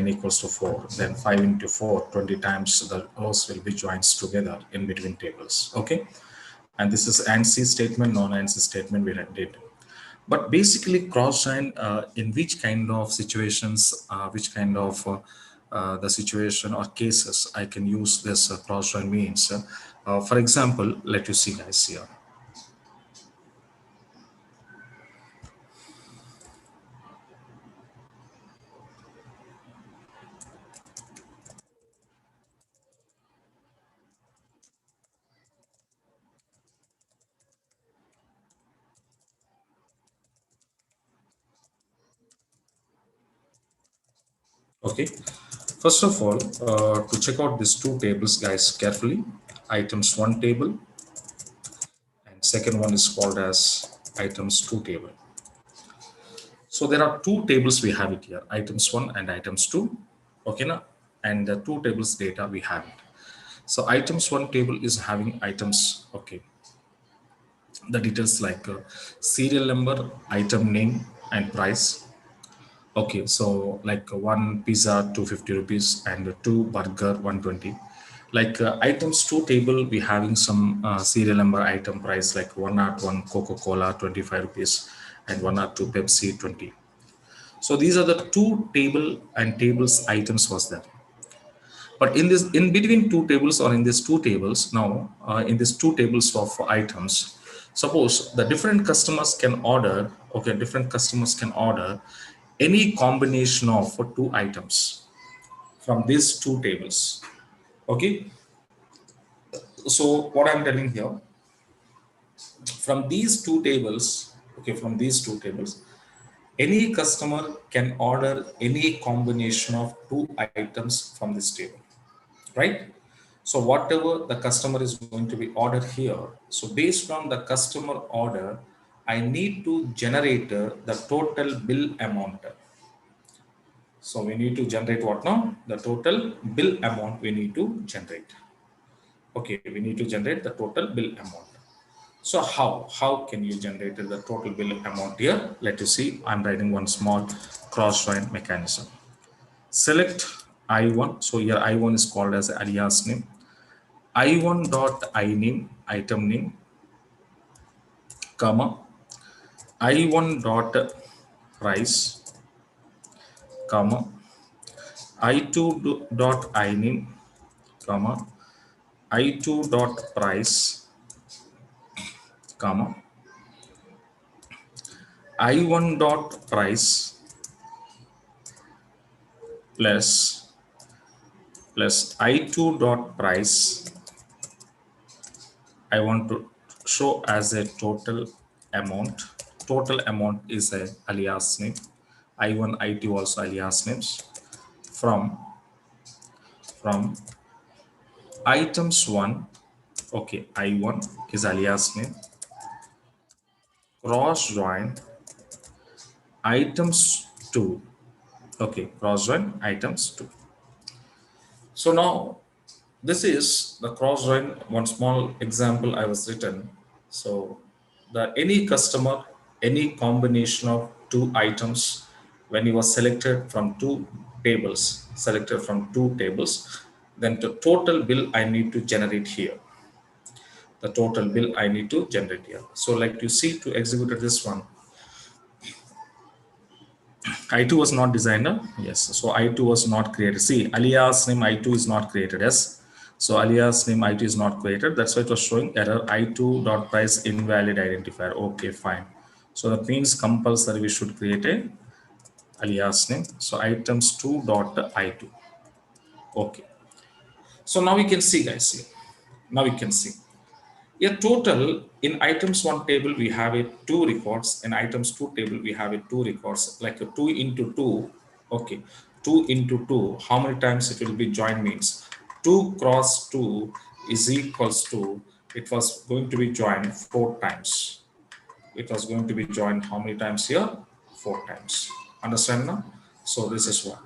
n equals to 4, then 5 into 4, 20 times the rows will be joined together in between tables. Okay, and this is ANSI statement, non-ANSI statement we did. But basically cross join in which kind of situations, which kind of the situation or cases I can use this cross join means. For example, let you see guys here. Okay, first of all, to check out these two tables guys carefully, items 1 table and second one is called as items 2 table. So there are two tables we have it here, items 1 and items 2. Okay, now, and the two tables data we have it. So items 1 table is having items, okay, the details like serial number, item name and price. Okay, so like one pizza 250 rupees and two burger 120. Like items 2 table we having some serial number, item price like 101 Coca-Cola 25 rupees and 102 Pepsi 20. So these are the two table and tables items was there. But in this, in between two tables or in these two tables now, in these two tables of items, suppose the different customers can order, okay, different customers can order any combination of two items from these two tables. Okay, so what I'm telling here, from these two tables, okay, from these two tables, any customer can order any combination of two items from this table, right? So whatever the customer is going to be ordered here, so based on the customer order, I need to generate the total bill amount. So we need to generate what now? The total bill amount we need to generate. Okay, we need to generate the total bill amount. So how can you generate the total bill amount here? Let us see. I'm writing one small cross join mechanism. Select I1. So here I1 is called as alias name. I1 dot iname, item name, comma, I1 dot price, comma, I2 dot iname, comma, I2 dot price, comma, I1 dot price plus I2 dot price. I want to show as a total amount. Total amount is a alias name. I1, I2 also alias names. From items 1, okay, I1 is alias name, cross join items 2, okay, cross join items 2. So now this is the cross join, one small example I was written. So the any customer, any combination of two items, when you was selected from two tables, then the total bill I need to generate here. The total bill I need to generate here. So like you see, to execute this one, I2 was not designer. Yes. So I2 was not created. See, alias name I2 is not created. Yes. So alias name I2 is not created. That's why it was showing error I2 dot price invalid identifier. Okay, fine. So that means compulsory we should create a alias name. So items 2 dot I2. Okay. So now we can see guys here. Now we can see. Yeah, total in items 1 table we have a 2 records, in items 2 table we have a 2 records, like a 2 into 2. Okay, 2 into 2, how many times it will be joined means 2 cross 2 is equals to, it was going to be joined 4 times. It was going to be joined how many times here? 4 times. Understand now? So this is what.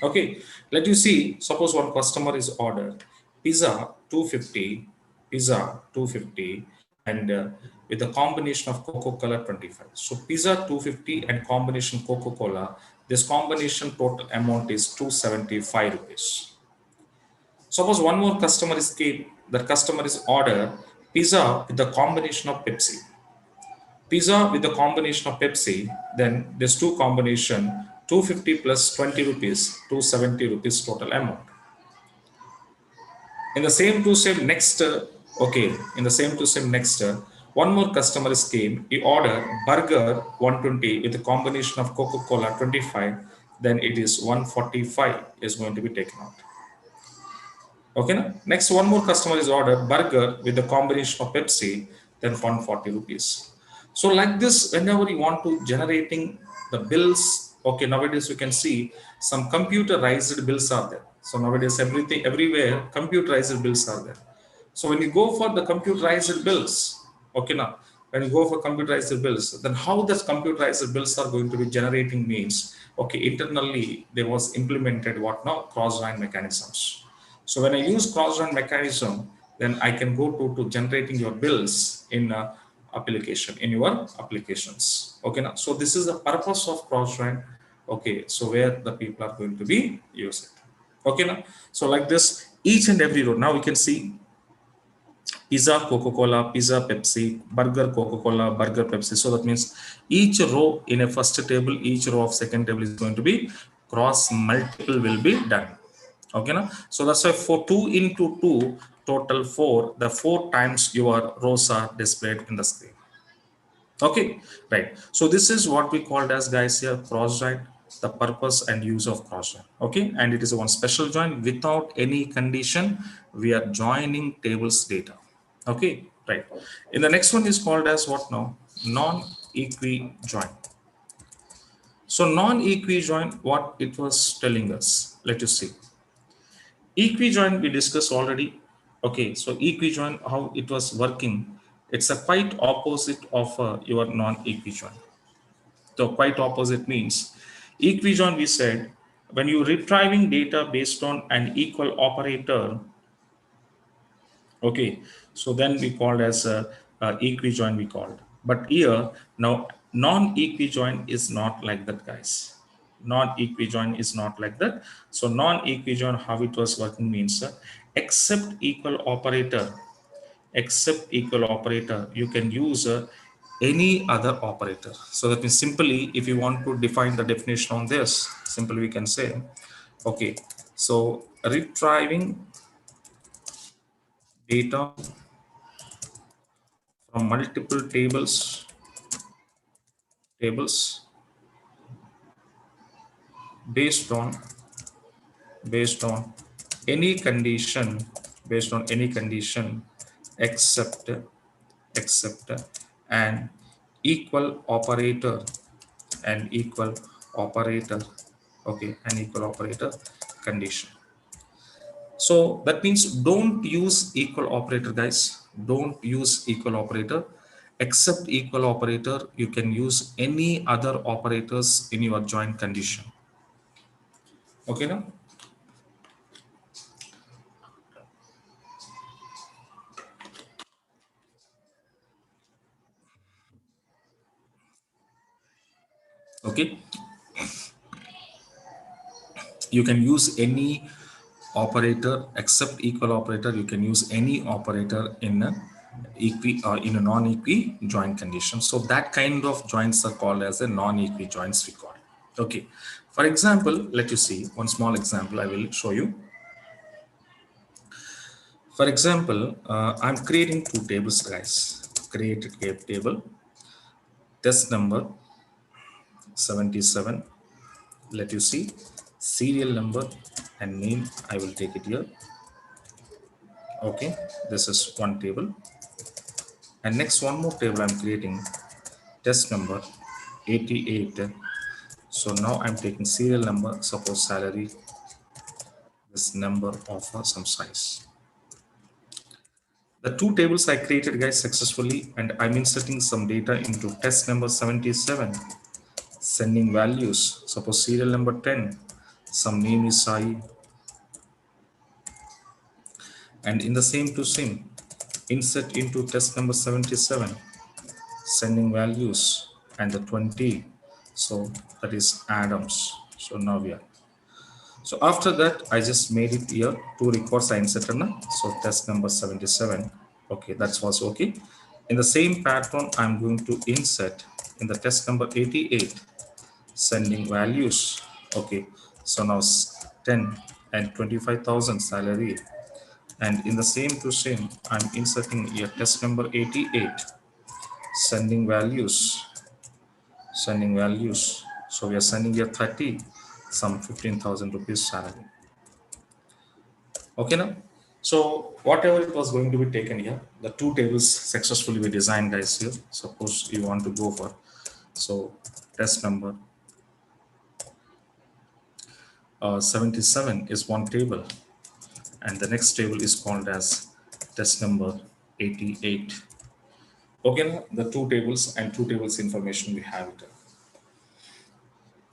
Okay, let you see, suppose one customer is ordered pizza 250, pizza 250 and with a combination of Coca-Cola 25. So pizza 250 and combination Coca-Cola, This combination total amount is 275 rupees. Suppose one more customer is came, the customer is order pizza with the combination of Pepsi. Pizza with the combination of Pepsi, then this two combination 250 plus 20 rupees, 270 rupees total amount. In the same two same next, okay, in the same two same next, one more customer is came, he ordered burger 120 with a combination of Coca-Cola 25, then it is 145 is going to be taken out. Okay, na? Next, one more customer is ordered burger with the combination of Pepsi, then 140 rupees. So like this, whenever you want to generating the bills, okay, nowadays you can see some computerized bills are there. So nowadays everything, everywhere, computerized bills are there. So when you go for the computerized bills, okay, now when you go for computerized bills, then how this computerized bills are going to be generating means, okay, internally there was implemented what now cross-join mechanisms. So when I use cross-join mechanism, then I can go to generating your bills in application, in your applications. Okay, now, so this is the purpose of cross-join. Okay, so where the people are going to be use it. Okay, now, so like this, each and every row, now we can see pizza, Coca-Cola, pizza, Pepsi, burger, Coca-Cola, burger, Pepsi. So that means each row in a first table, each row of second table is going to be cross multiple will be done. Okay, now? So that's why for 2 into 2, total 4, the 4 times your rows are displayed in the screen. Okay, right. So this is what we called as guys here cross join, the purpose and use of cross join. Okay, and it is one special join without any condition. We are joining tables data. Okay, right. In the next one is called as what now? Non-equi join. So non-equi join, what it was telling us. Let us see. Equi-join we discussed already. Okay, so equi-join, how it was working, it's a quite opposite of your non-equi-join. So quite opposite means equi-join we said when you retrieving data based on an equal operator. Okay, so then we called as a equi-join we called. But here now non-equi-join is not like that, guys. Non-equi-join is not like that. So non-equi-join, how it was working means except equal operator, you can use any other operator. So that means simply if you want to define the definition on this, simply we can say, okay, so retrieving data from multiple tables based on based on any condition based on any condition except except an equal operator an equal operator. Okay, an equal operator condition. So that means don't use equal operator, guys. Don't use equal operator. Except equal operator, you can use any other operators in your joint condition. Okay, now? Okay, you can use any operator except equal operator. You can use any operator in a in a non-equi joint condition. So that kind of joints are called as a non-equi joints we call. Okay, for example, let you see one small example I will show you. For example, I'm creating two tables, guys. Create a table, test number 77. Let you see serial number and name. I will take it here. Okay, this is one table. And next, one more table I'm creating, test number 88. So now I'm taking serial number, suppose salary, this number of some size. The two tables I created, guys, successfully, and I'm inserting some data into test number 77, sending values, suppose serial number 10, some name is Sai, and in the same to same, insert into test number 77, sending values and the 20, so that is Adams. So now we are. So after that, I just made it here. Two records I inserted now. So test number 77. Okay, that was okay. In the same pattern, I'm going to insert in the test number 88, sending values. Okay, so now 10 and 25,000 salary. And in the same to same, I'm inserting here test number 88, sending values, sending values. So we are sending here 30, some 15,000 rupees salary. Okay now. So whatever it was going to be taken here, the two tables successfully we designed guys here. Suppose you want to go for, so test number 77 is one table, and the next table is called as test number 88. Okay now, the two tables and two tables information we have it.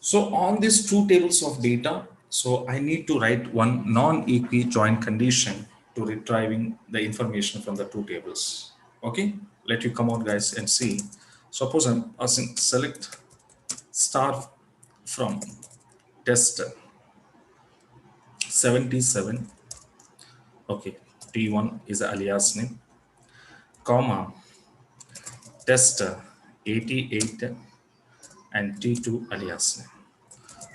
So on these two tables of data, so I need to write one non-equi-joint condition to retrieving the information from the two tables. Okay, let you come out guys and see. Suppose I'm asking select star from test 77. Okay, T1 is the alias name, comma test 88 and T2 alias name.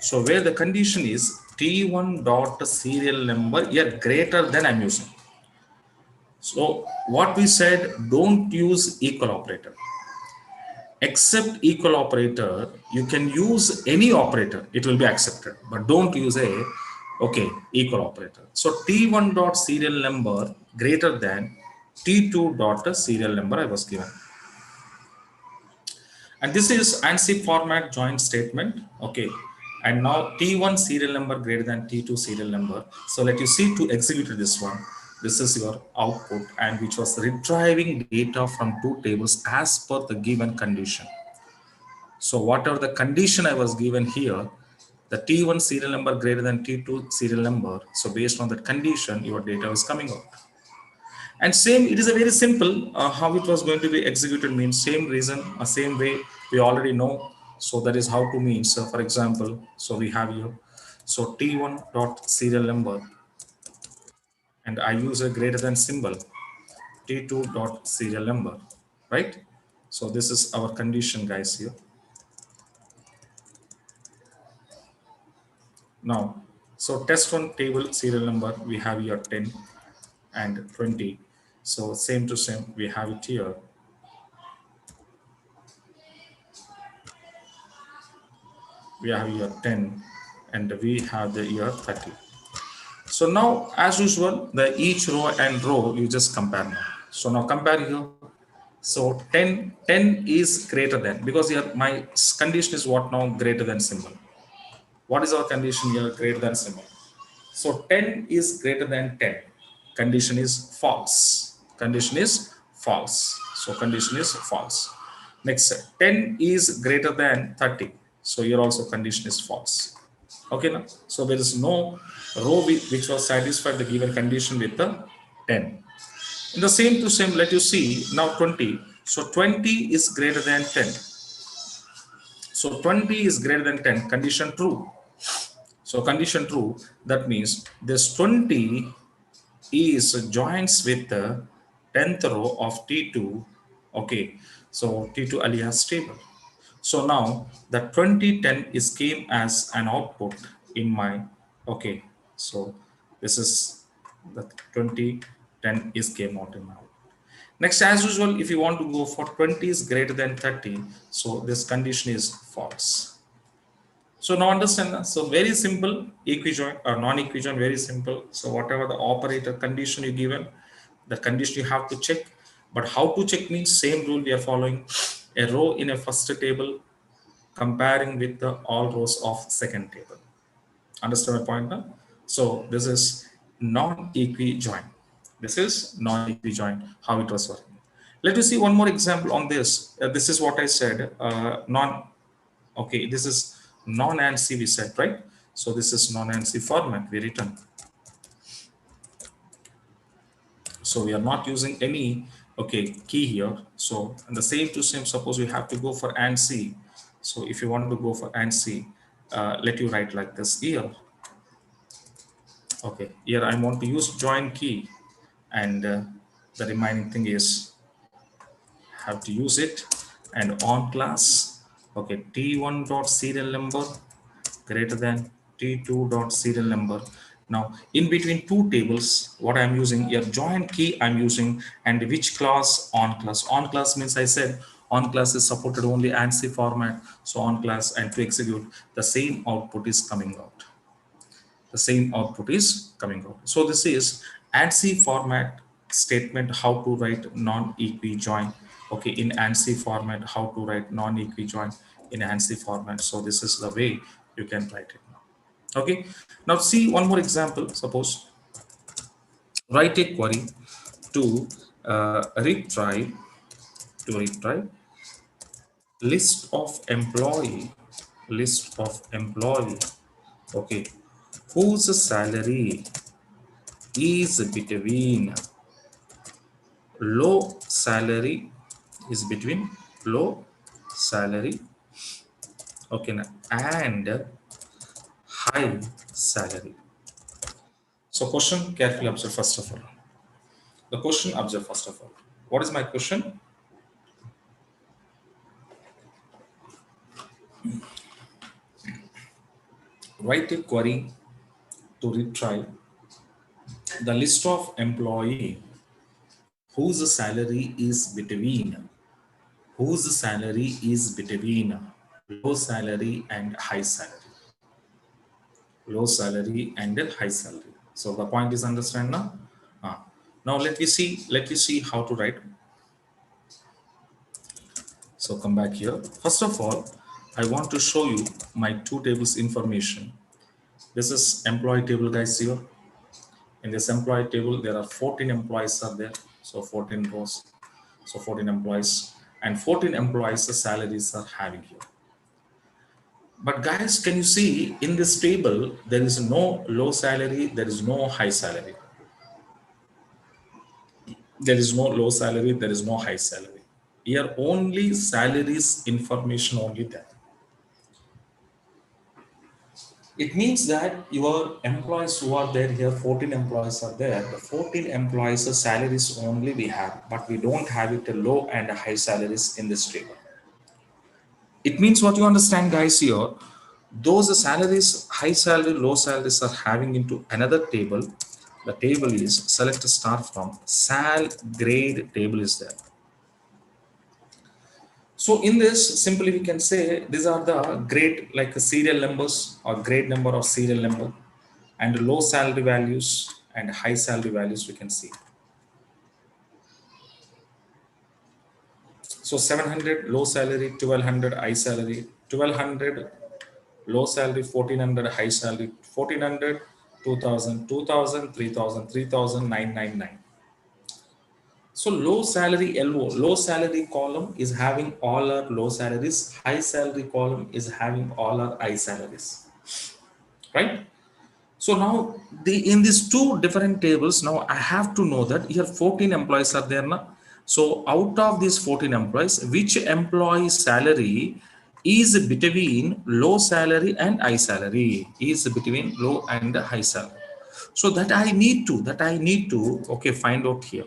So where the condition is T1 dot serial number here greater than I'm using. So what we said, don't use equal operator. Except equal operator, you can use any operator, it will be accepted, but don't use a equal operator. So T1 dot serial number greater than T2 dot serial number I was given. And this is ANSI format joint statement. Okay. And now T1 serial number greater than T2 serial number. So let you see to execute this one. This is your output, and which was retrieving data from two tables as per the given condition. So whatever the condition I was given here, the T1 serial number greater than T2 serial number. So based on that condition, your data is coming out. And same, it is a very simple how it was going to be executed means same reason, same way we already know. So that is how to mean. So for example, so we have here, so T1 dot serial number, and I use a greater than symbol, T2 dot serial number, right? So this is our condition guys here. Now, so test one table serial number, we have here 10 and 20. So same to same, we have it here. We have here 10 and we have the year 30. So now as usual, the each row and row you just compare now. So now compare here. So 10 is greater than, because here my condition is what now, greater than symbol. What is our condition here? Greater than symbol. So 10 is greater than 10. Condition is false. Condition is false. So condition is false. Next, 10 is greater than 30. So here also condition is false. Okay, now so there is no row which was satisfied the given condition with the 10. In the same to same, let you see now 20. So 20 is greater than 10. So 20 is greater than 10. Condition true. So condition true. That means this 20 is joins with the 10th row of T2. Okay, so T2 alias table. So now the 2010 is came as an output in my, okay, so this is the 2010 is came out in my output. Next, as usual, if you want to go for 20 is greater than 30, so this condition is false. So now understand, so very simple, equijoint or non-equijoint, very simple. So whatever the operator condition you given, the condition you have to check. But how to check means same rule we are following. A row in a first table comparing with the all rows of second table. Understand my point now? So this is non-equijoint. This is non-equijoint, how it was working. Let us see one more example on this. This is what I said, okay, this is non-ANSI we said, right? So this is non-ANSI format we written. So we are not using any, okay, key here. So and the same to same, suppose we have to go for ANSI. So if you want to go for ANSI, let you write like this here. Okay, here I want to use join key, and the remaining thing is have to use it, and on class. Okay, t1 dot serial number greater than t2 dot serial number. Now in between two tables, what I'm using here, join key I'm using, and which class? On class. On class means I said on class is supported only ANSI format, so on class, and to execute the same output is coming out. The same output is coming out. So this is ANSI format statement, how to write non-equi join. Okay, in ANSI format, how to write non-equi join in ANSI format. So this is the way you can write it now. Okay, now see one more example. Suppose write a query to retry list of employee, okay, whose salary is between low salary between low salary, okay, and high salary. So question, carefully observe first of all. The question, observe first of all. What is my question? Write a query to retry the list of employee whose salary is between low salary and high salary. Low salary and a high salary. So the point is understand now. Now let me see how to write. So come back here. First of all, I want to show you my two tables information. This is employee table, guys. Here in this employee table there are 14 employees are there, so 14 rows, so 14 employees, and 14 employees the salaries are having here. But guys, can you see in this table there is no low salary, there is no high salary. There is no low salary, there is no high salary. Here only salaries information only there. It means that your employees who are there here, 14 employees are there. The 14 employees salaries only we have, but we don't have it a low and a high salaries in this table. It means what you understand, guys, here, those salaries, high salary, low salaries are having into another table. The table is select a star from sal grade table is there. So in this, simply we can say these are the grade like serial numbers or grade number of serial number, and low salary values and high salary values we can see. So 700 low salary, 1200 high salary, 1200 low salary, 1400 high salary, 1400, 2000, 2000, 3000, 3000, 999. So low salary LO, low salary column is having all our low salaries, high salary column is having all our high salaries, right? So now in these two different tables, now I have to know that here 14 employees are there now. So out of these 14 employees, which employee salary is between low salary and high salary, is between low and high salary. So that I need to, okay, find out here.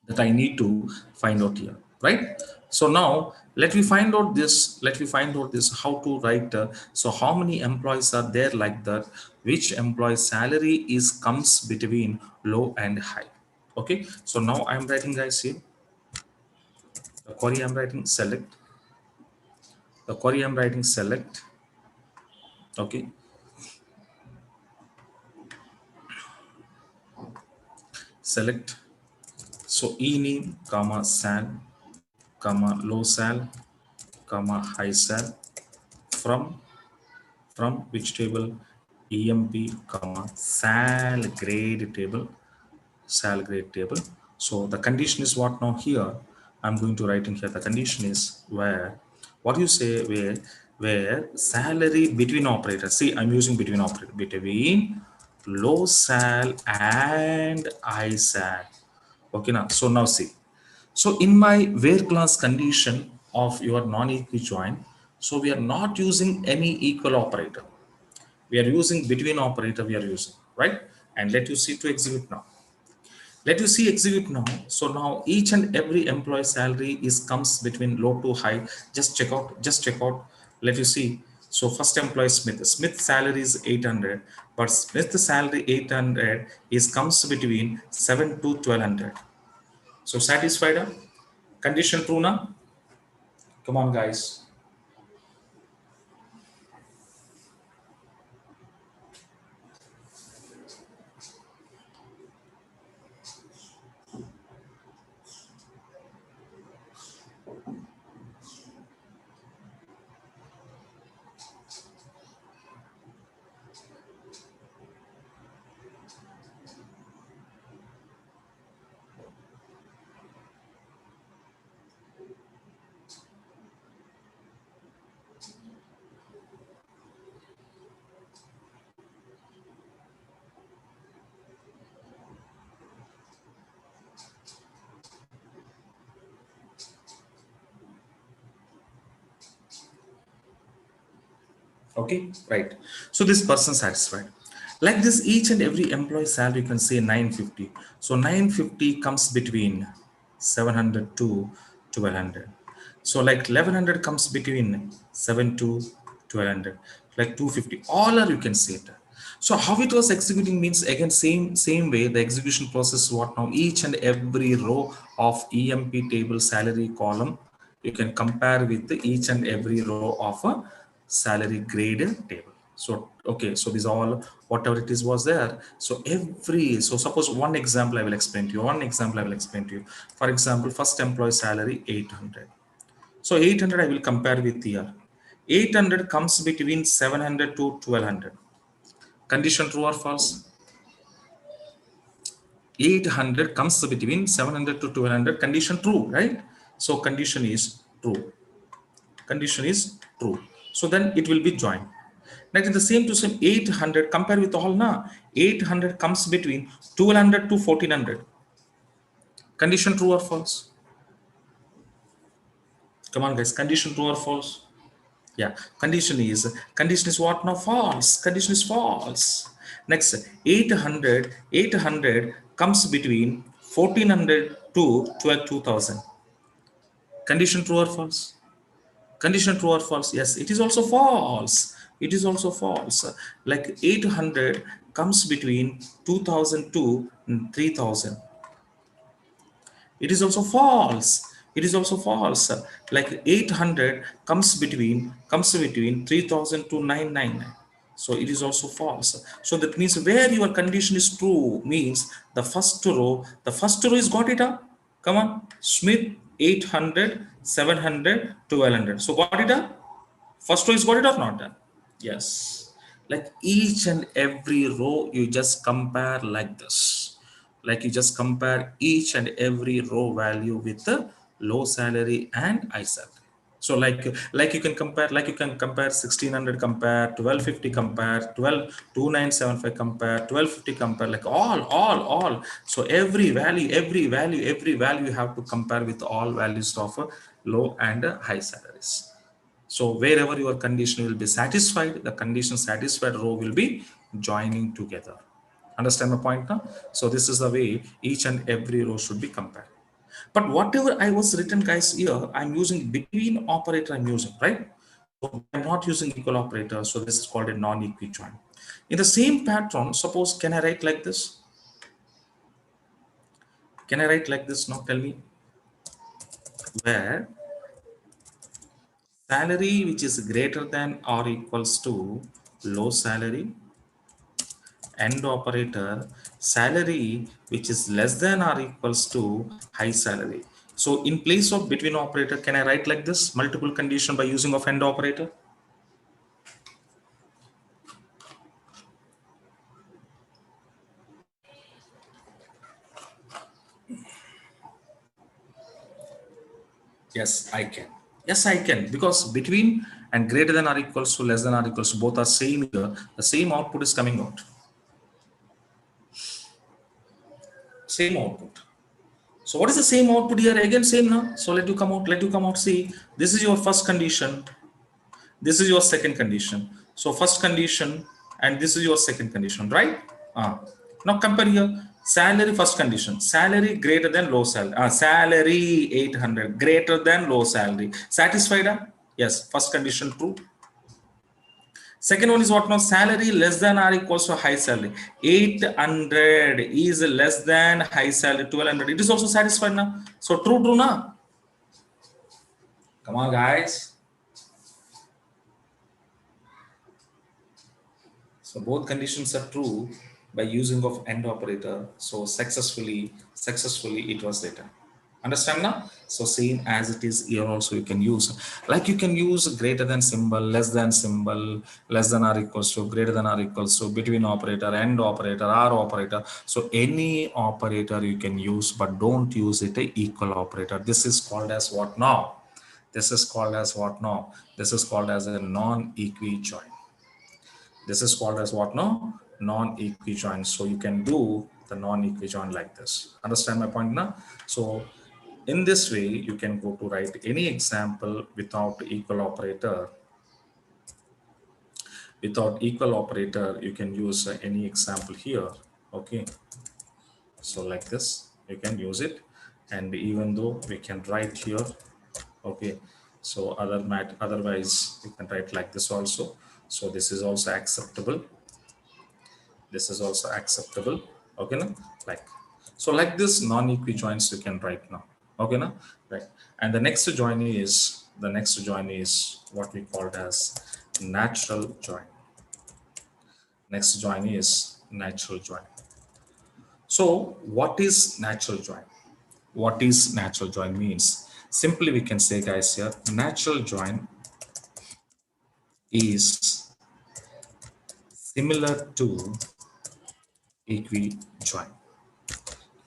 That I need to find out here, right? So now let me find out this. How to write. So how many employees are there like that? Which employee salary is comes between low and high? Okay. So now I'm writing, guys, here. The query I'm writing select. The query I'm writing select. Okay. Select. So e name comma sal comma low sal comma high sal from which table? EMP comma sal grade table. So the condition is what now here I'm going to write in here. The condition is where, what you say, where salary between operators, see I'm using between operator, between low sal and high sal. Okay, now so now see, so in my where class condition of your non-equi join, So we are not using any equal operator. We are using between operator we are using, right? And let you see to execute now. Let you see execute now. So now each and every employee salary is comes between low to high. Just check out. Let you see. So first employee Smith. Smith salary is 800, but Smith salary 800 is comes between 7 to 1200. So satisfied? Huh? Condition true now? Come on, guys. Okay, right. So this person satisfied. Like this, each and every employee salary you can say 950. So 950 comes between 700 to 1200. So like 1100 comes between 7 to 1200. Like 250. All are you can say it. So how it was executing means again same way the execution process what now each and every row of EMP table salary column you can compare with each and every row of a salary grade table. So okay, so these all whatever it is was there. So every so suppose one example I will explain to you. One example I will explain to you. For example, first employee salary 800. So 800 I will compare with here. 800 comes between 700 to 1200. Condition true or false? 800 comes between 700 to 1200. Condition true, right? So condition is true. Condition is true. So then it will be joined. Next, in the same to same 800, compare with all na 800 comes between 1200 to 1400. Condition true or false? Come on, guys. Condition true or false? Yeah. Condition is what now? False. Condition is false. Next, 800 comes between 1400 to 2000. Condition true or false? Condition true or false? Yes, it is also false. It is also false. Like 800 comes between 2000 to 3000. It is also false. It is also false. Like 800 comes between 3000 to 999. So it is also false. So that means where your condition is true means the first row is got it up. Come on, Smith 800, 700, 1200. So got it up. First row is got it or not done? Yes. Like each and every row, you just compare like this. Like you just compare each and every row value with the low salary and high salary. So like you can compare 1600 compare 1250 compare 122975 compare 1250 compare like all. So every value you have to compare with all values of low and high salaries. So wherever your condition will be satisfied, the condition satisfied row will be joining together. Understand my point now? So this is the way each and every row should be compared. But whatever I was written, guys, here, I'm using between operator I'm using, right? So I'm not using equal operator. So this is called a non-equi join. In the same pattern, suppose, can I write like this? Can I write like this now? Tell me. Where salary which is greater than or equals to low salary, end operator salary which is less than or equals to high salary. So in place of between operator, can I write like this multiple condition by using of end operator? Yes, I can. Yes, I can, because between and greater than or equals to less than or equals to both are same here. The same output is coming out. Same output. So what is the same output here? Again same now. So let you come out. See, this is your first condition. This is your second condition. So first condition and this is your second condition, right? Now compare here. Salary first condition. Salary greater than low salary. Salary 800 greater than low salary. Satisfied? Yes. First condition true. Second one is what now? Salary less than or equals to high salary. 800 is less than high salary 1200. It is also satisfied now. So true now. Come on, guys. So both conditions are true by using of AND operator. So successfully it was written. Understand now? So same as it is here also you can use. Like you can use greater than symbol, less than symbol, less than or equals to, greater than or equals to, between operator, AND operator, OR operator. So any operator you can use, but don't use it a equal operator. This is called as what now? This is called as what now? This is called as a non-equijoin. This is called as what now? Non-equijoin. So you can do the non-equijoin like this. Understand my point now? So in this way, you can go to write any example without equal operator. Without equal operator, you can use any example here. Okay. So like this, you can use it. And even though we can write here, okay. So otherwise you can write like this also. So this is also acceptable. This is also acceptable. Okay now, like so like this non-equijoins you can write now. Okay now, right? And the next join is what we called as natural join. Next join is natural join. So what is natural join? What is natural join means? Simply we can say, guys, here natural join is similar to equijoin.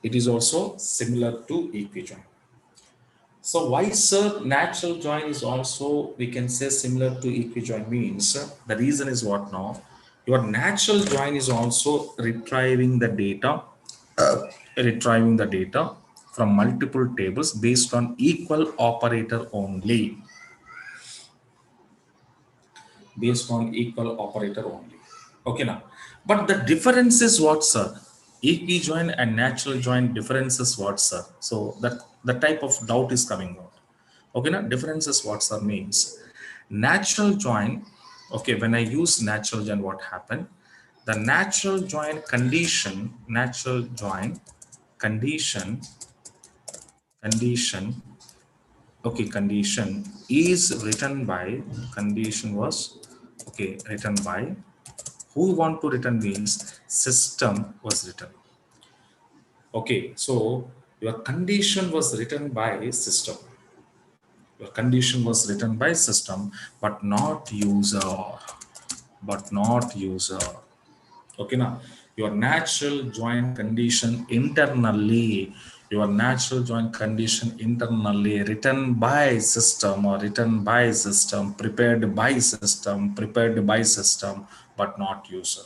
It is also similar to equijoin. So why, sir, natural join is also, we can say, similar to equijoin means the reason is what now? Your natural join is also retrieving the data from multiple tables based on equal operator only. Based on equal operator only. Okay now. But the difference is what, sir? Equijoin and natural join difference is what, sir? So that the type of doubt is coming out. Okay now, difference is what, sir, means. Natural join, okay, when I use natural join, what happened? The natural join condition okay, condition is written by, condition was, okay, written by, who want to return means system was written. Okay, so your condition was written by system. Your condition was written by system, but not user. But not user. Okay, now your natural join condition internally, written by system or written by system, prepared by system, but not user.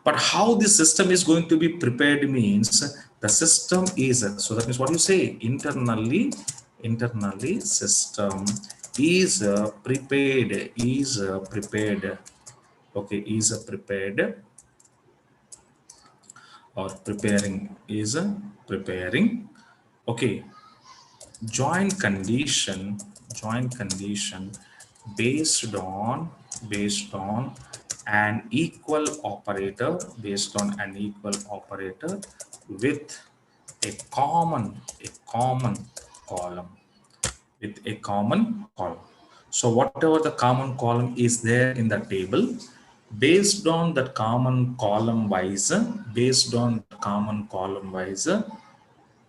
But how the system is going to be prepared means the system is, so that means what you say, internally system is prepared, okay, is prepared or preparing, is preparing, okay, join condition based on an equal operator, with a common column, so whatever the common column is there in the table, based on that common column wise,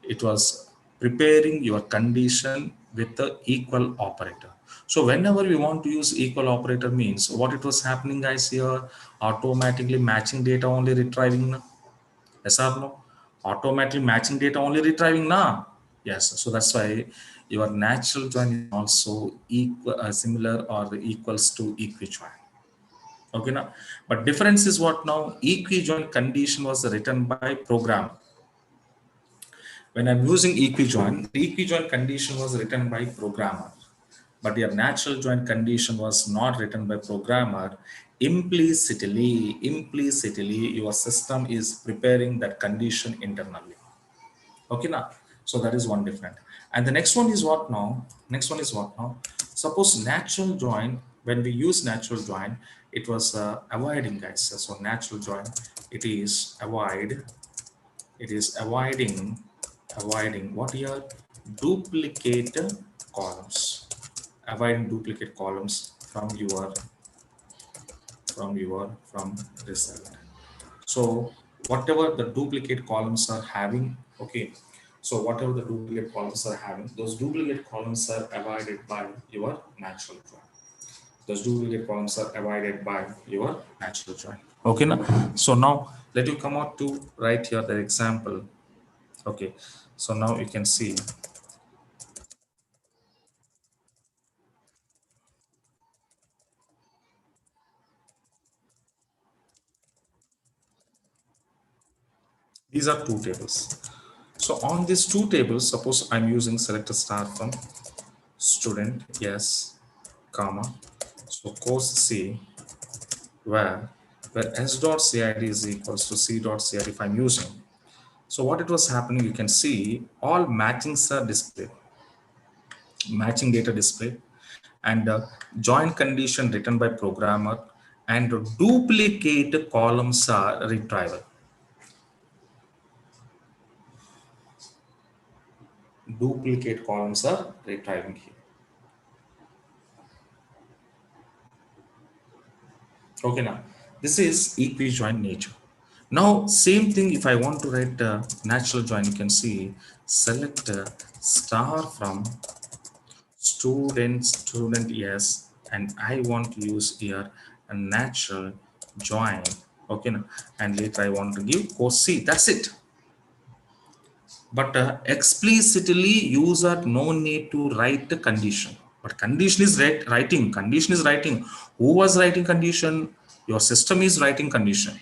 it was preparing your condition with the equal operator. So whenever we want to use equal operator means what it was happening, guys, here automatically matching data only retrieving. Yes or no? Automatically matching data only retrieving now. Yes. So that's why your natural join is also equal, similar or equals to equijoin. Okay now, but difference is what now? Equijoin condition was written by programmer. When I'm using equijoin, the equijoin condition was written by programmer. but your natural join condition was not written by programmer. Implicitly your system is preparing that condition internally. Okay now, so that is one different. And the next one is what now? Next one is what now? Suppose natural join, when we use natural join, it was avoiding, guys. So natural join, it is avoiding what here? Duplicate columns, avoiding duplicate columns from result. So whatever the duplicate columns are having, okay, so whatever the duplicate columns are having, those duplicate columns are avoided by your natural join. Those duplicate columns are avoided by your natural join. Okay, now, so now let you come out to write here the example. Okay, so now you can see these are two tables. So on these two tables, suppose I'm using select a star from student, yes, comma, so course C, where s dot cid is equals to c dot cid if I'm using. So what it was happening, you can see all matchings are displayed, matching data displayed, and join condition written by programmer, and duplicate columns are retrieval. Duplicate columns are retrieving here. Okay, now this is equi-join nature. Now same thing, if I want to write natural join, you can see select star from student, yes, and I want to use here a natural join. Okay, now, and later I want to give course C. That's it. But explicitly user no need to write the condition, but condition is writing. Who was writing condition? Your system is writing condition,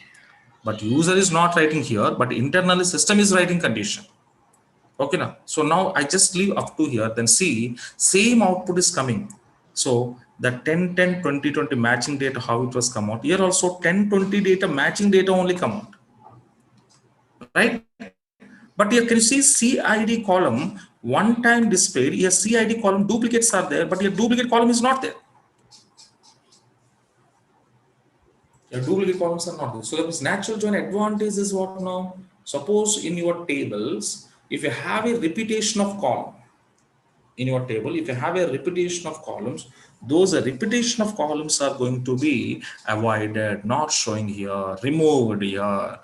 but user is not writing here, but internally system is writing condition. Okay, now so now I just leave up to here, then see same output is coming. So the 10 10 20 20 matching data, how it was come out here, also 10 20 data matching data only come out, right? But here can you see CID column one time displayed? Here CID column duplicates are there, but your duplicate column is not there. Your duplicate columns are not there. So that means natural join advantage is what now? Suppose in your tables, if you have a repetition of column, in your table, if you have a repetition of columns, those repetition of columns are going to be avoided, not showing here, removed here.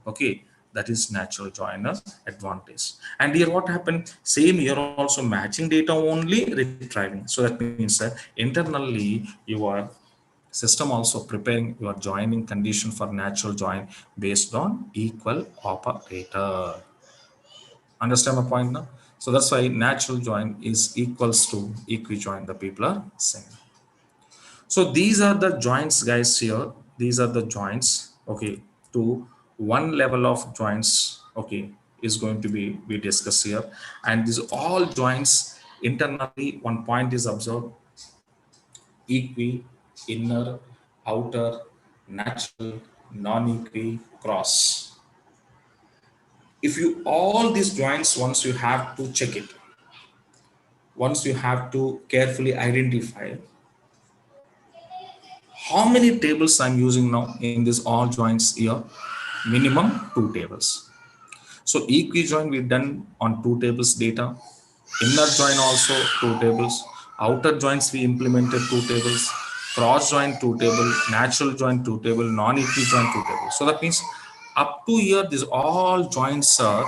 Okay, that is natural joiner advantage. And here what happened, same here also matching data only retrieving. So that means that internally your system also preparing your joining condition for natural join based on equal operator. Understand my point now? So that's why natural join is equals to equi-join, the people are saying. So these are the joints, guys, here. These are the joints, okay, to one level of joints, okay, is going to be we discuss here. And these all joints internally, one point is observed: equi, inner, outer, natural, non-equi, cross. If you all these joints, once you have to check it, once you have to carefully identify how many tables I'm using now in this all joints here, minimum 2 tables. So equi-join we've done on 2 tables data, inner join also 2 tables, outer joins we implemented 2 tables, cross join 2 table, natural join 2 table, non-equi join 2 tables. So that means up to here these all joints are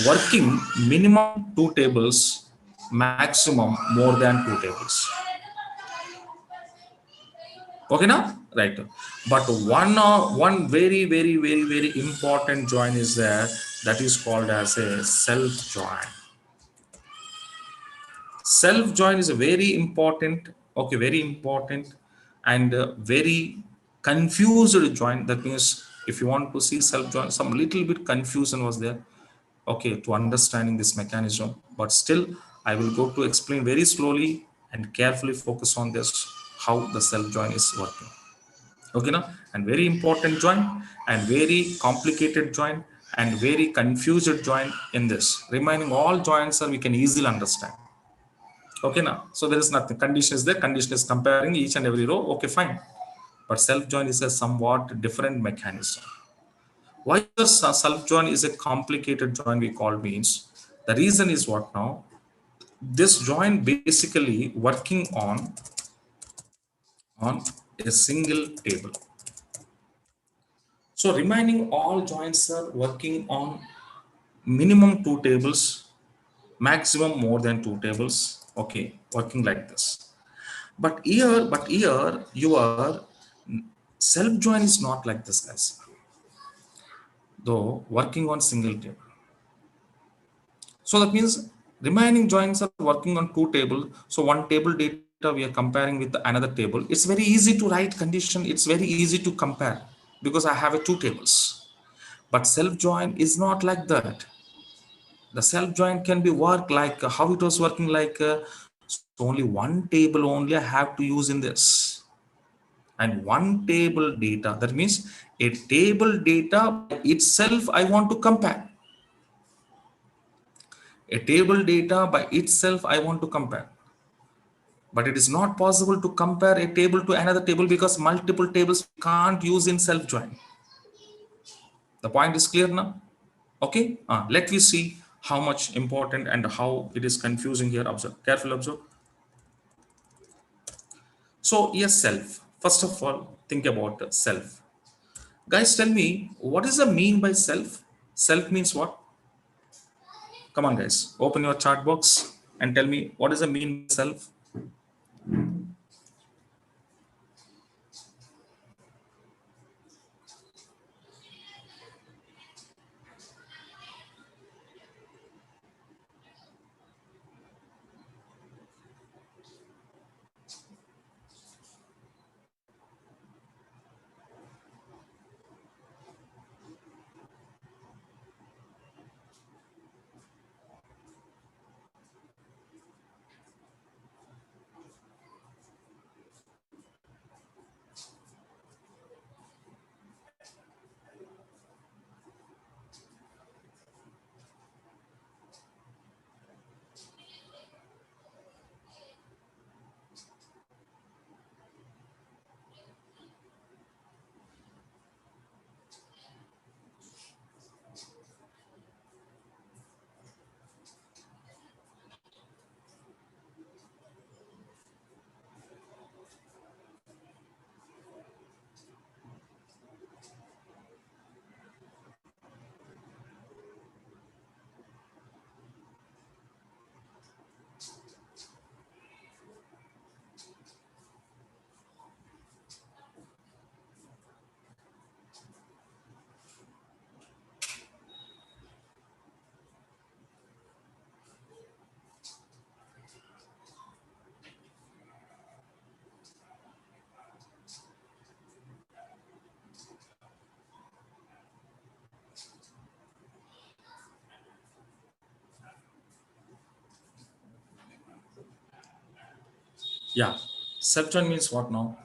working minimum 2 tables, maximum more than 2 tables. Okay now, right? But one very important join is there, that is called as a self join. Self join is a very important, okay, very important and very confused join. That means if you want to see self join, some little bit confusion was there, okay, to understanding this mechanism, but still I will go to explain very slowly. and carefully focus on this, how the self join is working. Okay now, and very important join and very complicated join and very confused join in this. Remaining all joins are we can easily understand. Okay now, so there is nothing, condition is there, condition is comparing each and every row, okay fine. But self join is a somewhat different mechanism. Why the self join is a complicated join we call means, the reason is what now, this join basically working on a single table. So remaining all joins are working on minimum two tables, maximum more than two tables. Okay, working like this. But here, your self join is not like this, guys. Though working on single table. So that means remaining joins are working on two tables. So one table data we are comparing with another table. It's very easy to write condition. It's very easy to compare because I have a two tables. But self join is not like that. The self join can be work like how it was working like so only one table only I have to use in this, and one table data, that means a table data by itself I want to compare. A table data by itself I want to compare, but it is not possible to compare a table to another table because multiple tables can't use in self join. The point is clear now. Okay, let me see how much important and how it is confusing here. Observe, careful observe. So yes, self. First of all, think about self. Guys, tell me, what is the mean by self? Self means what? Come on, guys, open your chart box and tell me what is the mean by self. Yeah, self join means what now?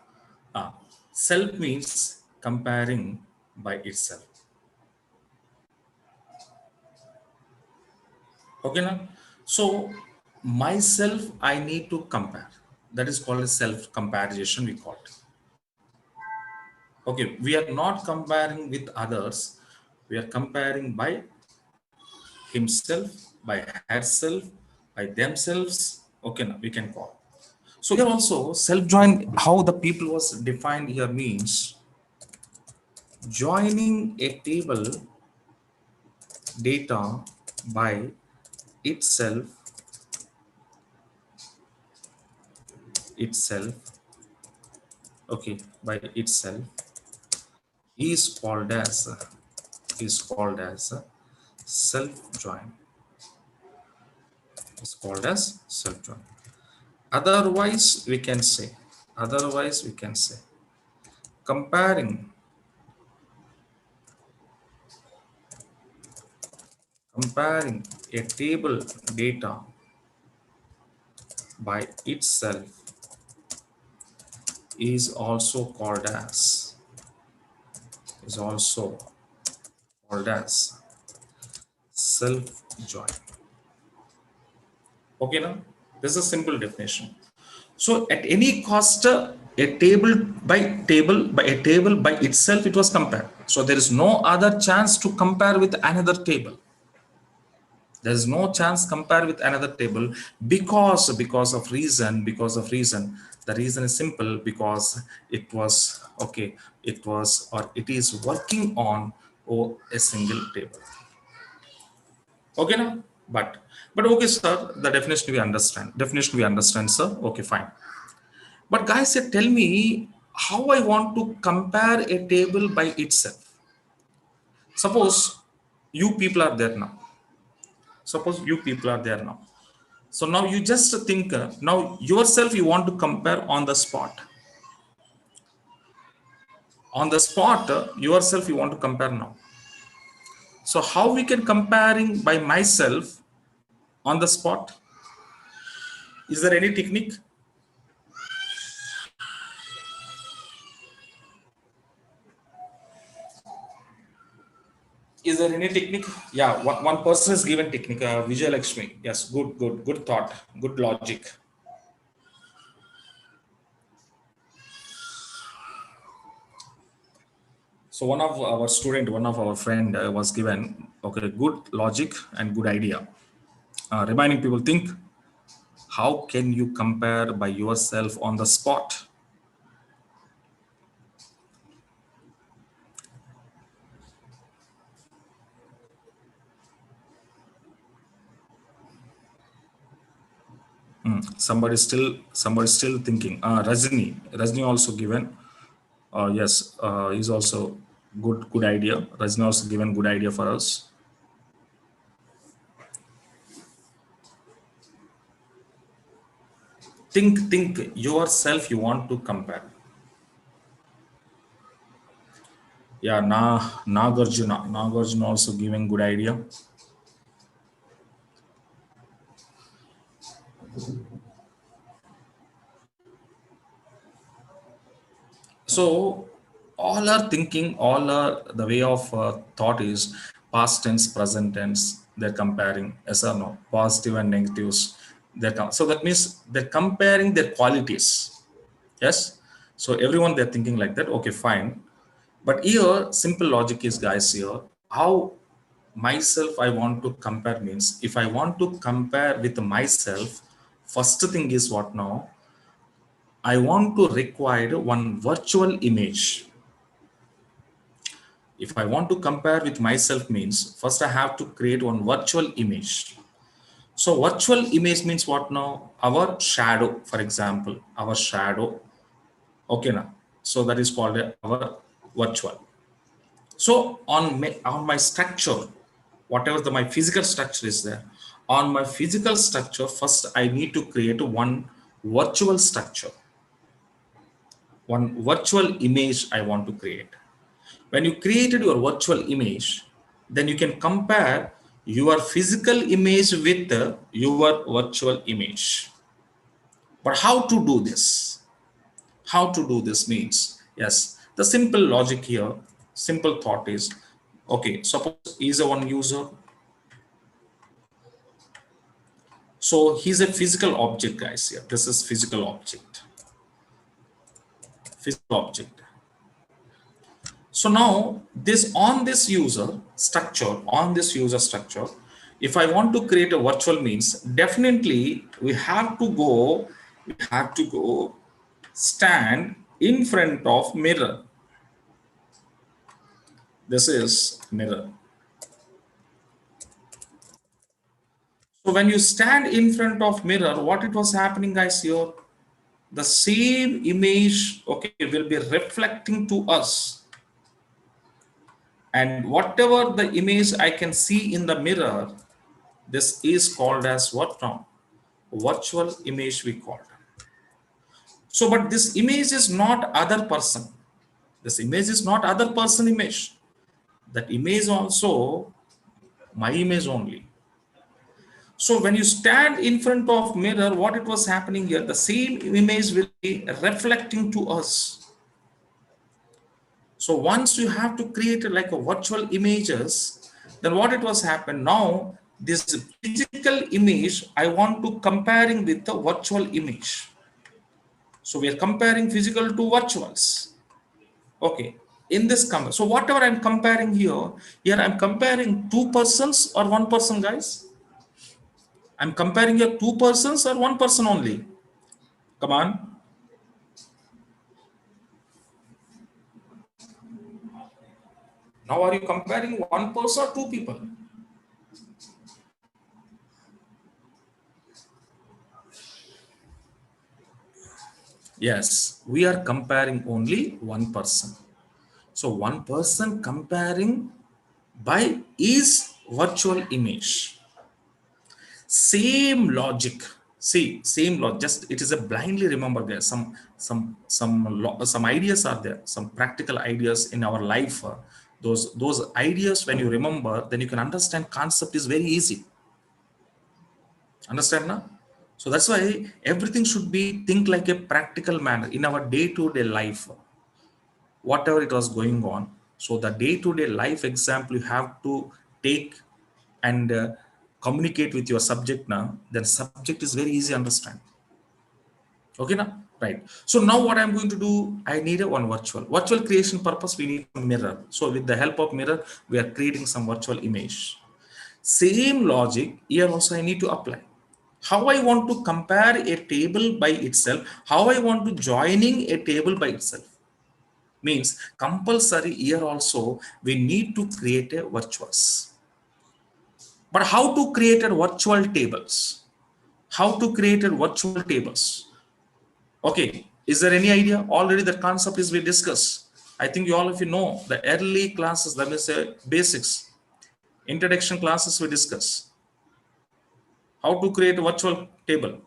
Ah, self means comparing by itself. Okay, now. So myself, I need to compare. That is called a self comparison. We call it. Okay, we are not comparing with others. We are comparing by himself, by herself, by themselves. Okay, now we can call. So here also self join. How the people was defined here means joining a table data by itself, okay, by itself is called as self join. Is called as self join. Otherwise we can say, otherwise we can say comparing comparing a table data by itself is also called as is also called as self join. Okay, now this is a simple definition. So at any cost, a table by itself it was compared. So there is no other chance to compare with another table. There is no chance compare with another table because of reason. The reason is simple, because it was okay. It was, or it is working on a single table. Okay now, but okay, sir. The definition we understand. Definition we understand, sir. Okay, fine. But guys, tell me how I want to compare a table by itself. Suppose you people are there now. Suppose you people are there now. So now you just think, now yourself you want to compare on the spot. On the spot, yourself you want to compare now. So how we can comparing by myself on the spot? Is there any technique? Is there any technique? Yeah, one person is given technique. Vijay Lakshmi. Yes, good thought, good logic. So one of our friend was given okay good logic and good idea, reminding people think how can you compare by yourself on the spot? Somebody still thinking. Rajni also given. Yes, is also good idea. Rajni also given good idea for us. Think yourself. You want to compare. Yeah, Nagarjuna also giving good idea. So all our thinking, all our the way of thought is past tense, present tense. They're comparing, yes or no, positive and negatives. So that means they're comparing their qualities. Yes. So everyone they're thinking like that. Okay, fine. But here, simple logic is, guys, here how myself I want to compare means if I want to compare with myself, first thing is what now? I want to require one virtual image. If I want to compare with myself means first I have to create one virtual image. So virtual image means what now? Our shadow, for example, our shadow. Okay now. So that is called our virtual. So on my structure, whatever my physical structure is there, on my physical structure, first I need to create one virtual structure, one virtual image I want to create. When you created your virtual image, then you can compare your physical image with your virtual image. But how to do this? How to do this means, yes, the simple logic here, simple thought is, okay, suppose he's a one user. So he's a physical object, guys. Here, this is physical object. Physical object. So now on this user structure, if I want to create a virtual means, definitely we have to go stand in front of mirror. This is mirror. So when you stand in front of mirror, what it was happening, guys, here, the same image, okay, will be reflecting to us. And whatever the image I can see in the mirror, this is called as what now? Virtual image we called. So, but this image is not other person. This image is not other person image. That image also my image only. So when you stand in front of mirror, what it was happening here, the same image will be reflecting to us. So once you have to create like a virtual images, then what it was happen now, this physical image I want to comparing with the virtual image. So we are comparing physical to virtuals. Okay, in this so whatever I'm comparing here I'm comparing two persons or one person, guys. I'm comparing here two persons or one person only. Come on. Now are you comparing one person or two people? Yes, we are comparing only one person. So one person comparing by is virtual image. Same logic. See, same logic. Just it is a blindly remember there. Some ideas are there. Some practical ideas in our life. Those ideas when you remember, then you can understand concept is very easy. Understand now? So that's why everything should be think like a practical manner in our day-to-day life, whatever it was going on. So the day-to-day life example you have to take and communicate with your subject now, then subject is very easy to understand. Okay now? Right. So now what I'm going to do, I need a one virtual creation purpose. We need a mirror. So with the help of mirror, we are creating some virtual image. Same logic here also I need to apply. How I want to compare a table by itself, how I want to joining a table by itself. Means compulsory here also we need to create a virtuals. But how to create a virtual tables? How to create a virtual tables? Okay, is there any idea? Already the concept is we discuss. I think you all of you know the early classes, that means basics, introduction classes we discuss. How to create a virtual table.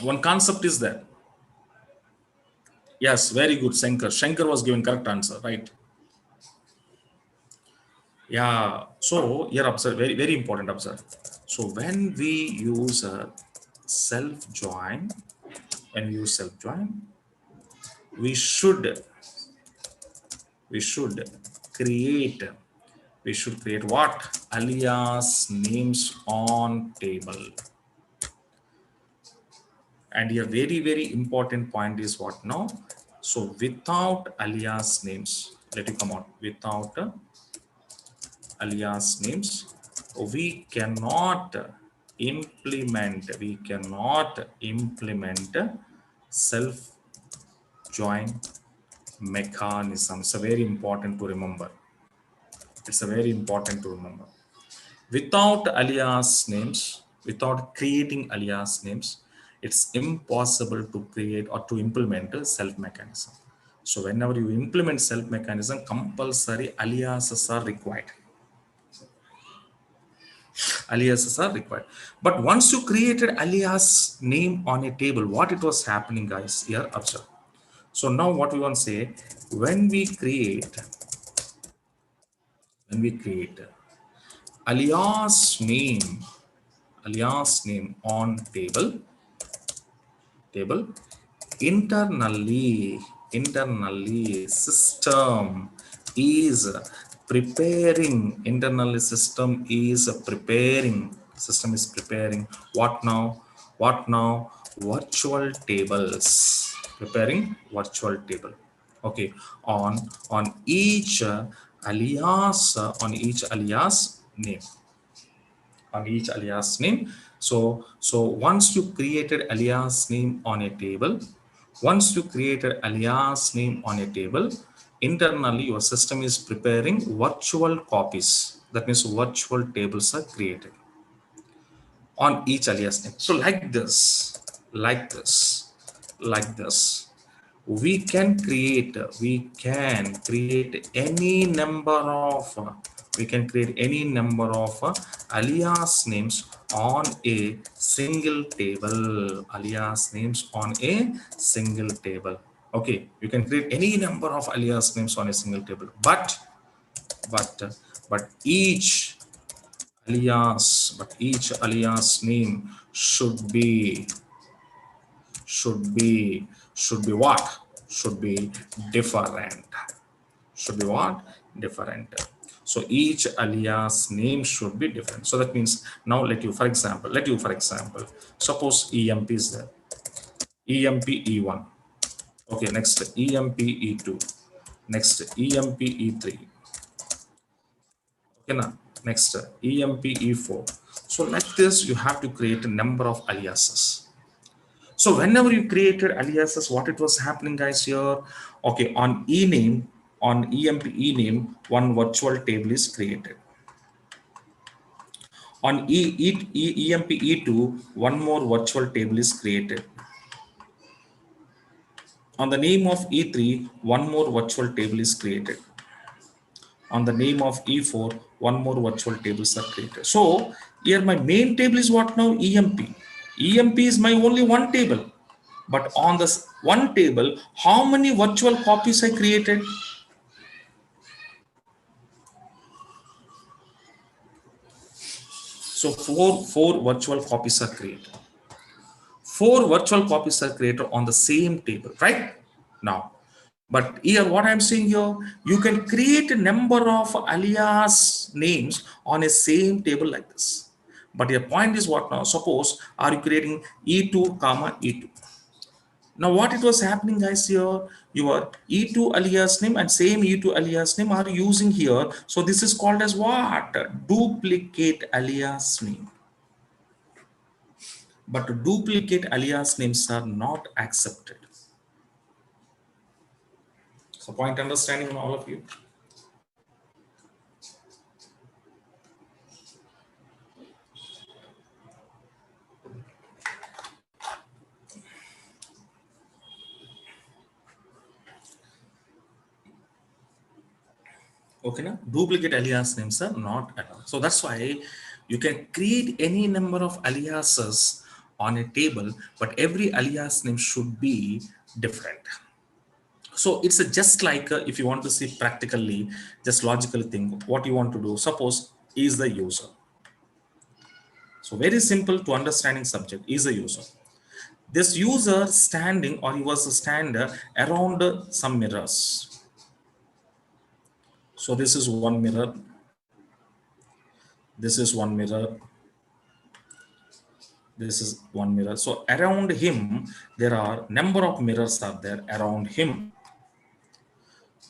One concept is there. Yes, very good, Shankar. Shankar was giving correct answer, right? Yeah. So here observe, very, very important observe. So when we use a self join, we should we should create we should create what? Alias names on table. And here very, very important point is what now? So without alias names, let it come out. Without alias names, we cannot implement self join mechanism. It's a very important to remember. It's a very important to remember. Without alias names, without creating alias names, it's impossible to create or to implement a self mechanism. So whenever you implement self mechanism, compulsory aliases are required. Aliases are required. But once you created alias name on a table, what it was happening, guys, here observe. So now what we want to say, when we create alias name on table, internally system is preparing what now? Virtual tables. Preparing virtual table. Okay, on each alias name. So once you created alias name on a table, internally your system is preparing virtual copies. That means virtual tables are created on each alias name. So like this we can create any number of alias names on a single table. Okay, you can create any number of alias names on a single table, but but each alias name should be should be what should be different. Should be what? Different. So each alias name should be different. So that means now let you for example suppose emp is there, emp e1. Okay, next emp e2, next emp e3. Okay, now next emp e4. So like this you have to create a number of aliases. So whenever you created aliases, what it was happening, guys, here, okay, on ename, on emp ename, one virtual table is created. On emp e2, one more virtual table is created. On the name of e3, one more virtual table is created. On the name of e4, one more virtual tables are created. So here my main table is what now? emp. Emp is my only one table. But on this one table, how many virtual copies I created? So four virtual copies are created. Four virtual copies are created on the same table, right? Now, but here what I'm saying here, you can create a number of alias names on a same table like this. But your point is what now? Suppose are you creating E2 comma E2? Now what it was happening, guys, here, your E2 alias name and same E2 alias name are using here. So this is called as what? Duplicate alias name. But duplicate alias names are not accepted. So point understanding on all of you. Okay, now duplicate alias names are not allowed. So that's why you can create any number of aliases on a table, but every alias name should be different. So it's just like if you want to see practically, just logical thing, what you want to do, suppose is the user. So very simple to understanding subject is the user. This user standing or he was a stander around some mirrors. So this is one mirror. This is one mirror. This is one mirror. So around him, there are number of mirrors are there around him.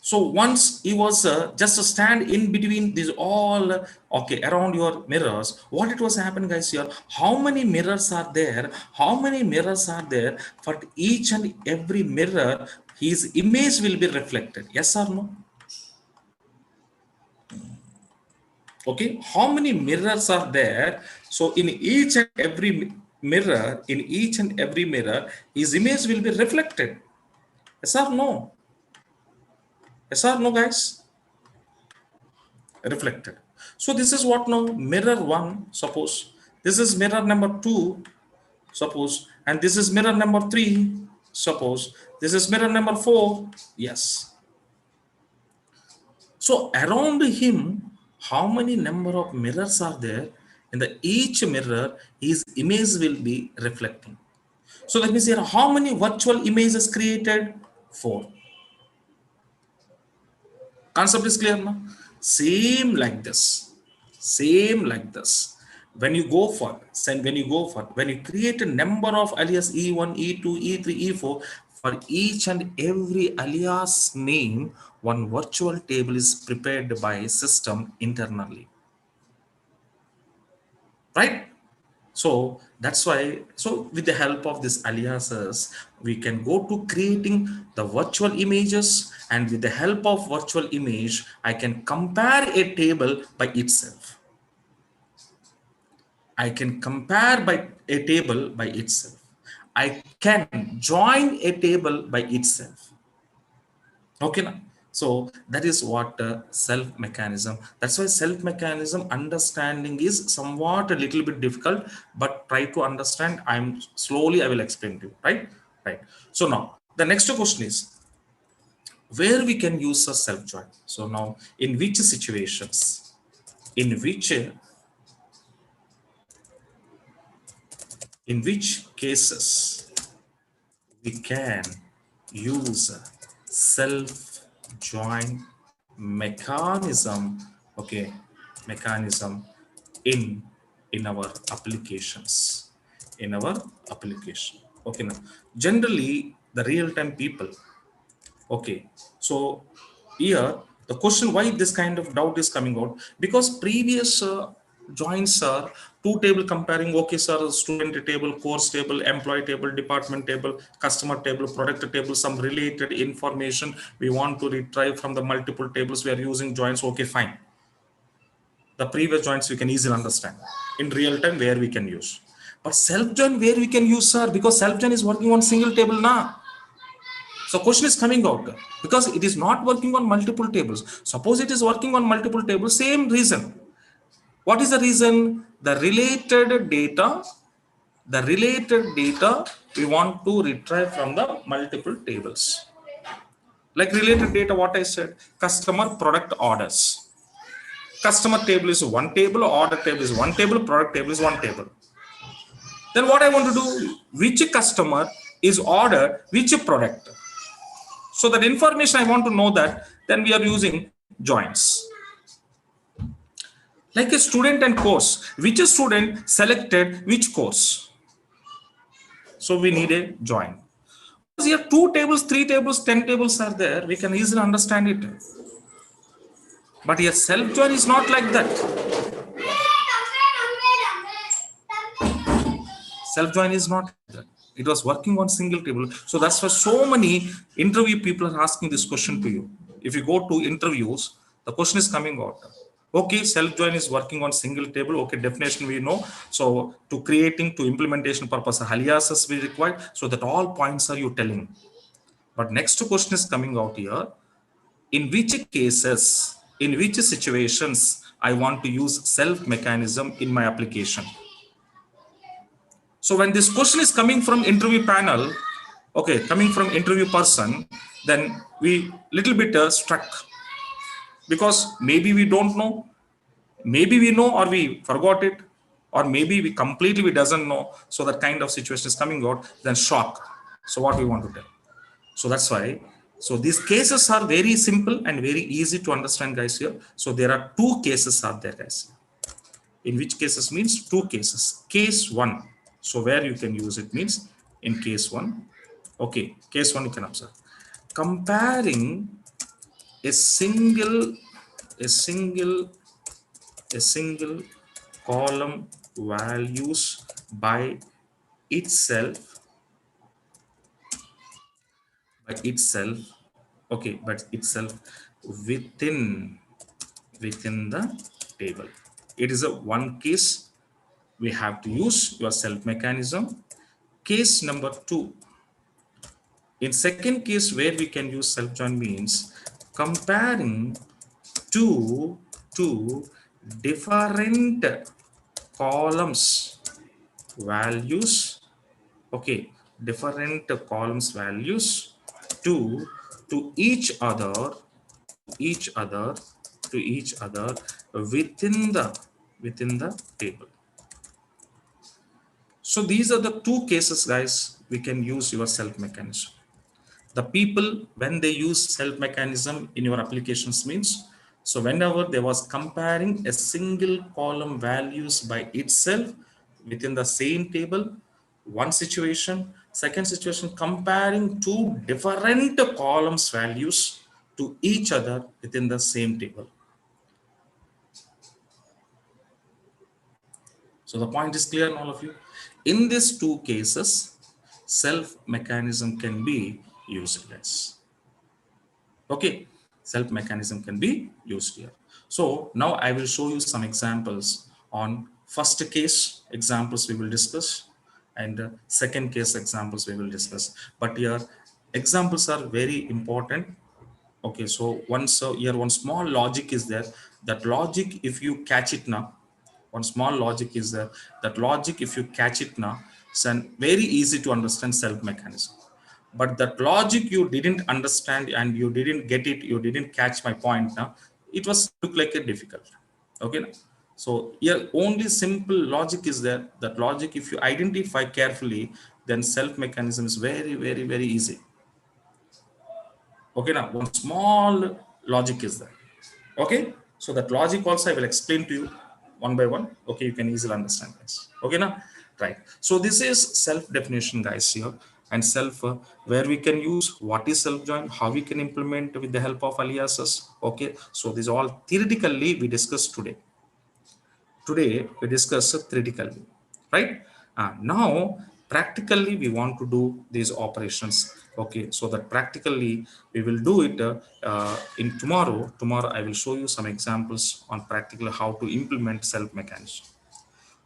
So once he was just a stand in between these all, okay, around your mirrors, what it was happening, guys, here, how many mirrors are there? How many mirrors are there? For each and every mirror, his image will be reflected. Yes or no? Okay, how many mirrors are there? So in each and every mirror, his image will be reflected. Yes or no? Yes or no, guys? Reflected. So this is what now? Mirror one, suppose. This is mirror number two, suppose. And this is mirror number three, suppose. This is mirror number four. Yes. So around him, how many number of mirrors are there? In the each mirror, his image will be reflecting. So let me see here, how many virtual images created? Four. Concept is clear now? Same like this. Same like this. When you go for, when you create a number of alias E1, E2, E3, E4, for each and every alias name, one virtual table is prepared by system internally. Right? So that's why, so with the help of this aliases, we can go to creating the virtual images, and with the help of virtual image, I can compare a table by itself. I can compare by a table by itself. I can join a table by itself. Okay, now. So that is what self mechanism. That's why self mechanism understanding is somewhat a little bit difficult, but try to understand. I will explain to you, right? Right. So now The next question is where we can use a self join. So now in which situations, in which cases we can use self join mechanism, okay, mechanism in our applications, in our application. Okay, now generally the real time people. Okay, so here the question why this kind of doubt is coming out, because previous joins are two table comparing. Okay, sir, student table, course table, employee table, department table, customer table, product table, some related information we want to retrieve from the multiple tables. We are using joins. Okay, fine. The previous joins we can easily understand in real time where we can use, but self join where we can use, sir, because self join is working on single table now. So question is coming out because it is not working on multiple tables. Suppose it is working on multiple tables, same reason. What is the reason? The related data we want to retrieve from the multiple tables. Like related data, what I said, customer product orders. Customer table is one table, order table is one table, product table is one table. Then what I want to do, which customer is ordered, which product. So that information I want to know that, then we are using joins. Like a student and course, which student selected which course. So we need a join. Because here 2 tables, 3 tables, 10 tables are there, we can easily understand it. But here self join is not like that. Self join is not like that. It was working on single table. So that's why so many interview people are asking this question to you. If you go to interviews, the question is coming out. Okay, self join is working on single table. Okay, definition we know. So to creating, to implementation purpose, aliases we require. So that all points are you telling. But next question is coming out here. In which cases, in which situations I want to use self mechanism in my application. So when this question is coming from interview panel, okay, coming from interview person, then we little bit struck, because maybe we don't know, maybe we know or we forgot it, or maybe we completely we doesn't know. So that kind of situation is coming out, then shock. So what we want to tell. So that's why. So these cases are very simple and very easy to understand, guys, here. So there are 2 cases are there, guys. In which cases means 2 cases. Case 1. So where you can use it means in case 1. Okay, case 1 you can observe. Comparing a single column values by itself, okay, but itself within the table. It is a one case we have to use your self mechanism. Case number 2. In second case where we can use self join means comparing two different columns values, okay, different columns values to each other within the table. So these are the 2 cases, guys, we can use your self mechanism. The people, when they use self mechanism in your applications means, so whenever there was comparing a single column values by itself within the same table, one situation. Second situation, comparing 2 different columns values to each other within the same table. So the point is clear in all of you. In these 2 cases, self mechanism can be used as. Okay, self mechanism can be used here. So now I will show you some examples on first case examples we will discuss, and second case examples we will discuss. But here examples are very important. Okay, so once here one small logic is there. That logic, if you catch it now, one small logic is there. That logic, if you catch it now, it's very easy to understand self mechanism. but that logic you didn't understand and you didn't get it, you didn't catch my point now. It was look like a difficult. Okay. So here only simple logic is there. That logic, if you identify carefully, then self mechanism is very, very, very easy. Okay, now one small logic is there. Okay, so that logic also I will explain to you one by one. Okay, you can easily understand this. Okay, now right. So this is self definition, guys, here, and self where we can use what is self join, how we can implement with the help of aliases. Okay, so this all theoretically we discussed today. Today we discuss theoretically, right? Now practically we want to do these operations. Okay, so that practically we will do it in tomorrow I will show you some examples on practically how to implement self mechanism.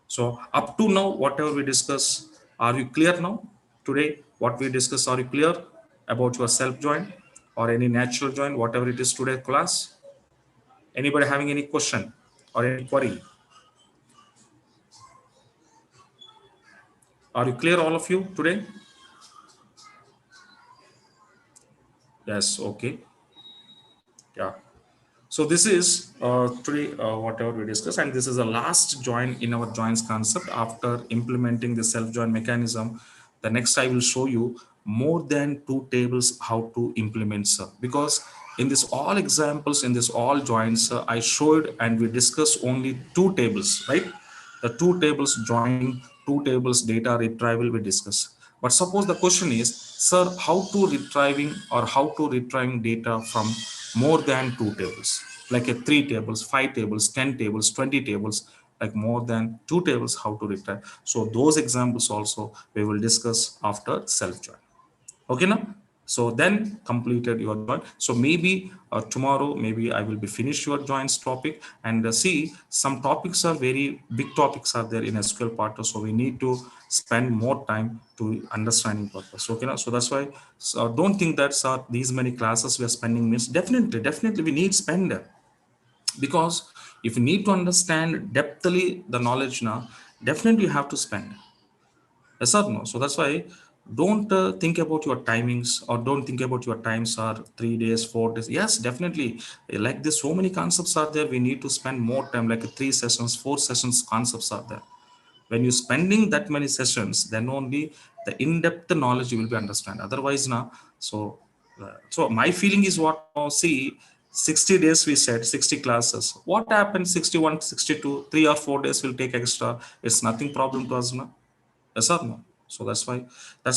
So up to now whatever we discuss, are you clear now? Today what we discuss, are you clear about your self join or any natural join, whatever it is today class? Anybody having any question or any query? Are you clear, all of you, today? Yes, okay. Yeah. So this is today whatever we discuss, and this is the last join in our joins concept. After implementing the self join mechanism, the next I will show you more than two tables how to implement, sir. Because in this all examples, in this all joins, I showed and we discussed only two tables, right? The two tables joining, two tables data retrieval we discuss. But suppose the question is, sir, how to retrieving or how to retrieving data from more than two tables, like a three tables, five tables, 10 tables, 20 tables, like more than two tables, how to retrieve. So those examples also we will discuss after self join. Okay, now so then completed your join. So maybe tomorrow maybe I will be finished your joins topic, and see some topics are very big topics are there in SQL part, so we need to spend more time to understanding purpose. Okay, now so that's why, so don't think that sir these many classes we are spending means definitely we need spend, because if you need to understand depthly the knowledge now, definitely you have to spend. Yes or no? So that's why don't think about your timings, or don't think about your times are 3 days, 4 days. Yes, definitely. Like this, so many concepts are there. We need to spend more time, like three sessions, four sessions concepts are there. When you're spending that many sessions, then only the in-depth knowledge you will be understand. Otherwise, now, so my feeling is what now, see, 60 days we said, 60 classes. What happened 61, 62, 3 or 4 days will take extra. It's nothing problem to us now. Yes or no? So that's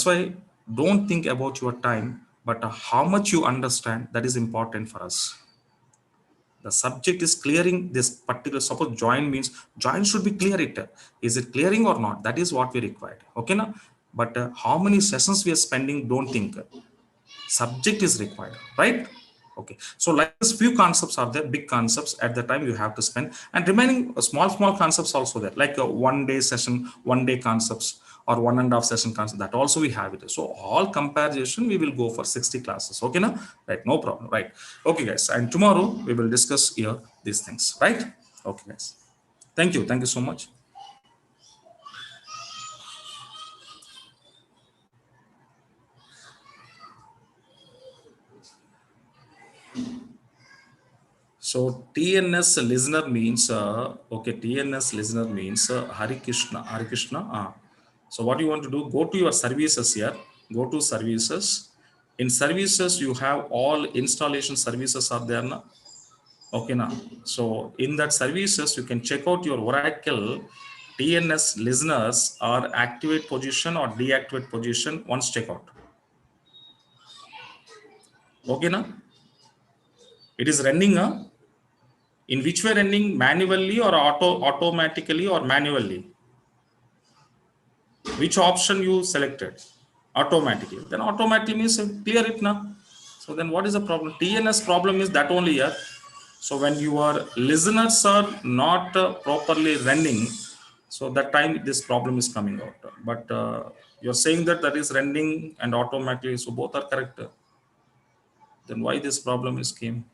why don't think about your time, but how much you understand, that is important for us. The subject is clearing this particular, suppose join means join should be clear it. Is it clearing or not? That is what we required. Okay now, but how many sessions we are spending, don't think. Subject is required, right? Okay, so like this few concepts are there, big concepts at the time you have to spend, and remaining small concepts also there, like a 1 day session, 1 day concepts, or 1.5 session concept, that also we have it. So all comparison we will go for 60 classes. Okay now, right? No problem, right? Okay guys, and tomorrow we will discuss here these things, right? Okay guys, thank you so much. So TNS listener means okay. TNS listener means Hari Krishna. Hari Krishna. So what you want to do? Go to your services here. Go to services. In services, you have all installation services are there now. Okay now. So in that services, you can check out your Oracle TNS listeners or activate position or deactivate position. Once check out. Okay now. It is running. In which way running, manually or automatically or manually? Which option you selected? Automatically. Then automatically means clear it now. So then what is the problem? TNS problem is that only here. So when your listeners are not properly running, so that time this problem is coming out. But you're saying that that is running and automatically, so both are correct. Then why this problem is came?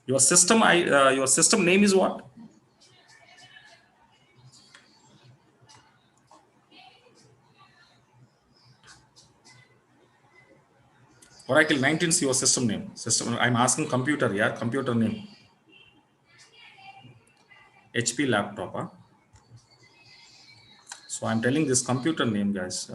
Your system, your system name is what? Oracle 19 is your system name. System. I'm asking computer. Yeah, computer name. HP laptop. Huh? So I'm telling this computer name, guys.